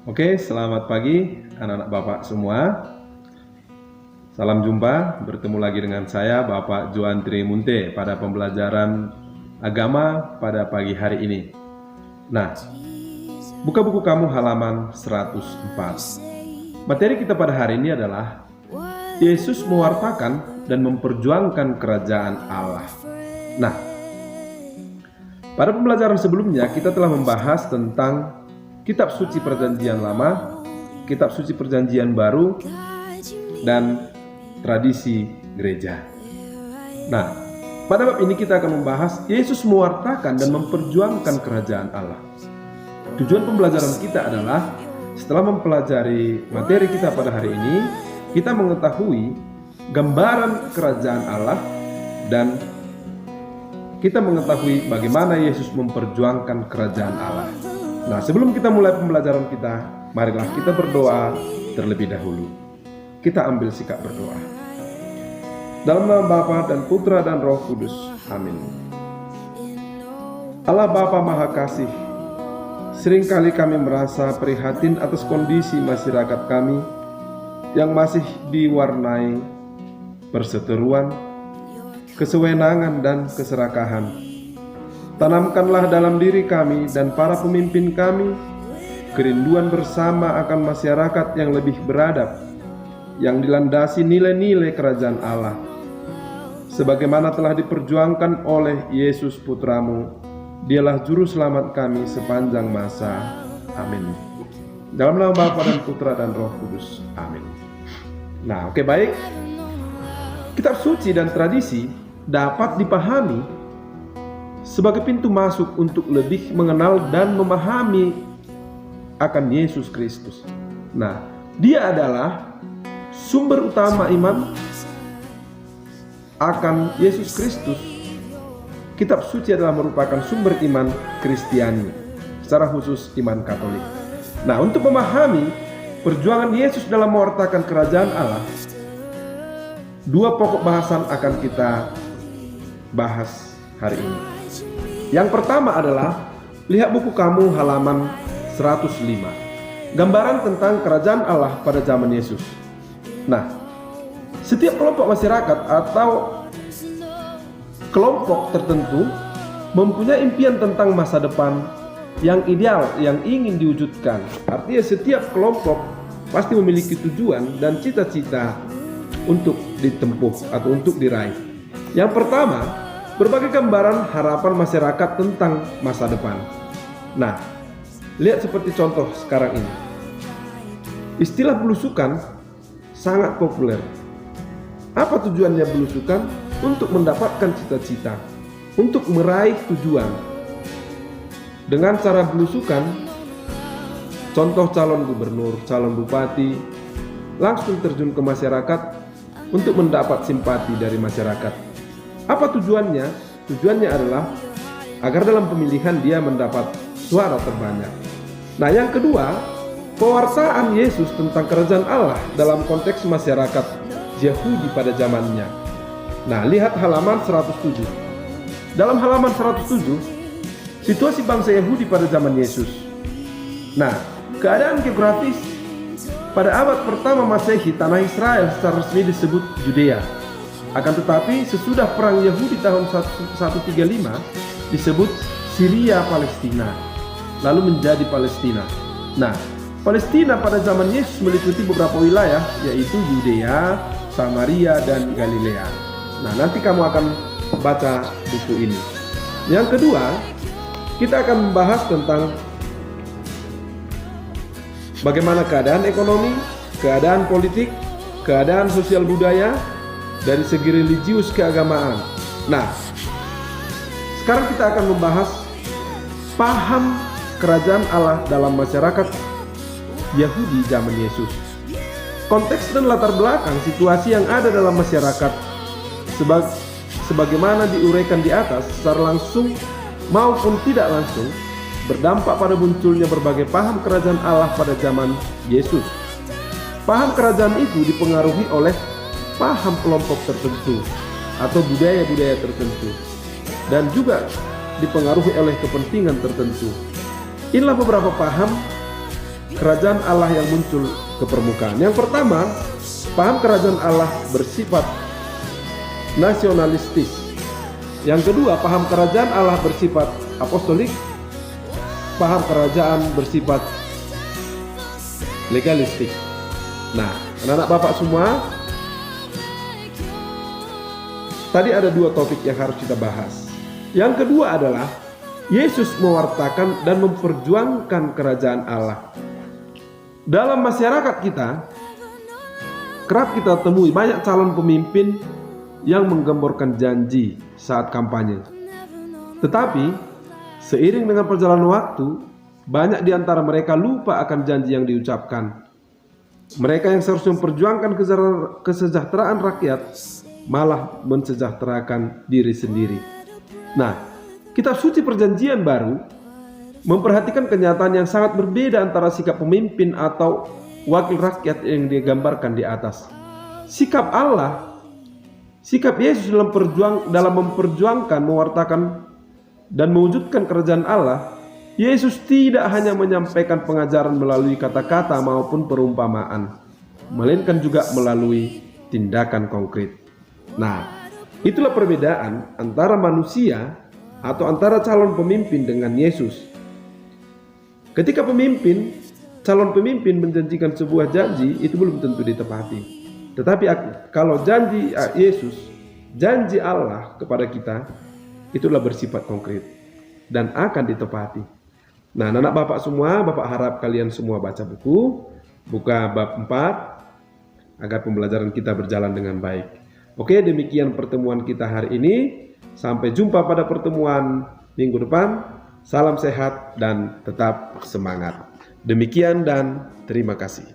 Oke, selamat pagi anak-anak Bapak semua. Salam jumpa, bertemu lagi dengan saya Bapak Joan Trimunte pada pembelajaran agama pada pagi hari ini. Nah, buka buku kamu halaman 104. Materi kita pada hari ini adalah Yesus mewartakan dan memperjuangkan kerajaan Allah. Nah, pada pembelajaran sebelumnya kita telah membahas tentang Kitab Suci Perjanjian Lama, Kitab Suci Perjanjian Baru, dan tradisi gereja. Nah, pada bab ini kita akan membahas Yesus mewartakan dan memperjuangkan kerajaan Allah. Tujuan pembelajaran kita adalah setelah mempelajari materi kita pada hari ini, kita mengetahui gambaran kerajaan Allah dan kita mengetahui bagaimana Yesus memperjuangkan kerajaan Allah. Nah, sebelum kita mulai pembelajaran kita, marilah kita berdoa terlebih dahulu. Kita ambil sikap berdoa. Dalam nama Bapa dan Putra dan Roh Kudus. Amin. Allah Bapa Maha Kasih, seringkali kami merasa prihatin atas kondisi masyarakat kami yang masih diwarnai perseteruan, kesewenangan dan keserakahan. Tanamkanlah dalam diri kami dan para pemimpin kami kerinduan bersama akan masyarakat yang lebih beradab, yang dilandasi nilai-nilai kerajaan Allah, sebagaimana telah diperjuangkan oleh Yesus Putramu. Dialah juru selamat kami sepanjang masa. Amin. Dalam nama Bapa dan Putra dan Roh Kudus. Amin. Nah, oke, baik. Kitab suci dan tradisi dapat dipahami sebagai pintu masuk untuk lebih mengenal dan memahami akan Yesus Kristus. Nah, Dia adalah sumber utama iman akan Yesus Kristus. Kitab suci adalah merupakan sumber iman Kristiani, secara khusus iman Katolik. Nah, untuk memahami perjuangan Yesus dalam mewartakan kerajaan Allah, dua pokok bahasan akan kita bahas hari ini. Yang pertama adalah, lihat buku kamu halaman 105. Gambaran tentang kerajaan Allah pada zaman Yesus. Nah, setiap kelompok masyarakat atau kelompok tertentu mempunyai impian tentang masa depan yang ideal, yang ingin diwujudkan. Artinya setiap kelompok pasti memiliki tujuan dan cita-cita untuk ditempuh atau untuk diraih. Yang pertama, berbagai gambaran harapan masyarakat tentang masa depan. Nah, lihat seperti contoh sekarang ini. Istilah belusukan sangat populer. Apa tujuannya belusukan? Untuk mendapatkan cita-cita, untuk meraih tujuan. Dengan cara belusukan, contoh calon gubernur, calon bupati, langsung terjun ke masyarakat untuk mendapat simpati dari masyarakat. Apa tujuannya? Tujuannya adalah agar dalam pemilihan dia mendapat suara terbanyak. Nah, yang kedua, pewartaan Yesus tentang kerajaan Allah dalam konteks masyarakat Yahudi pada zamannya. Nah, lihat halaman 107. Dalam halaman 107, situasi bangsa Yahudi pada zaman Yesus. Nah, keadaan geografis pada abad pertama Masehi, tanah Israel secara resmi disebut Judea. Akan tetapi sesudah perang Yahudi tahun 135 disebut Syria Palestina, lalu menjadi Palestina. Nah, Palestina pada zaman Yesus meliputi beberapa wilayah, yaitu Yudea, Samaria, dan Galilea. Nah, nanti kamu akan baca buku ini. Yang kedua, kita akan membahas tentang bagaimana keadaan ekonomi, keadaan politik, keadaan sosial budaya, dari segi religius keagamaan. Nah, sekarang kita akan membahas paham kerajaan Allah dalam masyarakat Yahudi zaman Yesus. Konteks dan latar belakang situasi yang ada dalam masyarakat sebagaimana diuraikan di atas secara langsung maupun tidak langsung berdampak pada munculnya berbagai paham kerajaan Allah pada zaman Yesus. Paham kerajaan itu dipengaruhi oleh paham kelompok tertentu atau budaya-budaya tertentu, dan juga dipengaruhi oleh kepentingan tertentu. Inilah beberapa paham kerajaan Allah yang muncul ke permukaan. Yang pertama, paham kerajaan Allah bersifat nasionalistis. Yang kedua, paham kerajaan Allah bersifat apostolik. Paham kerajaan bersifat legalistik. Nah, anak-anak Bapak semua, tadi ada dua topik yang harus kita bahas. Yang kedua adalah Yesus mewartakan dan memperjuangkan kerajaan Allah. Dalam masyarakat kita, kerap kita temui banyak calon pemimpin yang menggemborkan janji saat kampanye. Tetapi, seiring dengan perjalanan waktu, banyak di antara mereka lupa akan janji yang diucapkan. Mereka yang seharusnya memperjuangkan kesejahteraan rakyat malah mensejahterakan diri sendiri. Nah, kitab suci Perjanjian Baru memperhatikan kenyataan yang sangat berbeda antara sikap pemimpin atau wakil rakyat yang digambarkan di atas. Sikap Allah, sikap Yesus dalam memperjuangkan, mewartakan, dan mewujudkan kerajaan Allah. Yesus tidak hanya menyampaikan pengajaran melalui kata-kata maupun perumpamaan, melainkan juga melalui tindakan konkret. Nah, itulah perbedaan antara manusia atau antara calon pemimpin dengan Yesus. Ketika calon pemimpin menjanjikan sebuah janji, itu belum tentu ditepati. Tetapi kalau janji Yesus, janji Allah kepada kita, itulah bersifat konkret dan akan ditepati. Nah, anak Bapak semua, Bapak harap kalian semua baca buka bab 4, agar pembelajaran kita berjalan dengan baik. Oke, demikian pertemuan kita hari ini. Sampai jumpa pada pertemuan minggu depan. Salam sehat dan tetap semangat. Demikian dan terima kasih.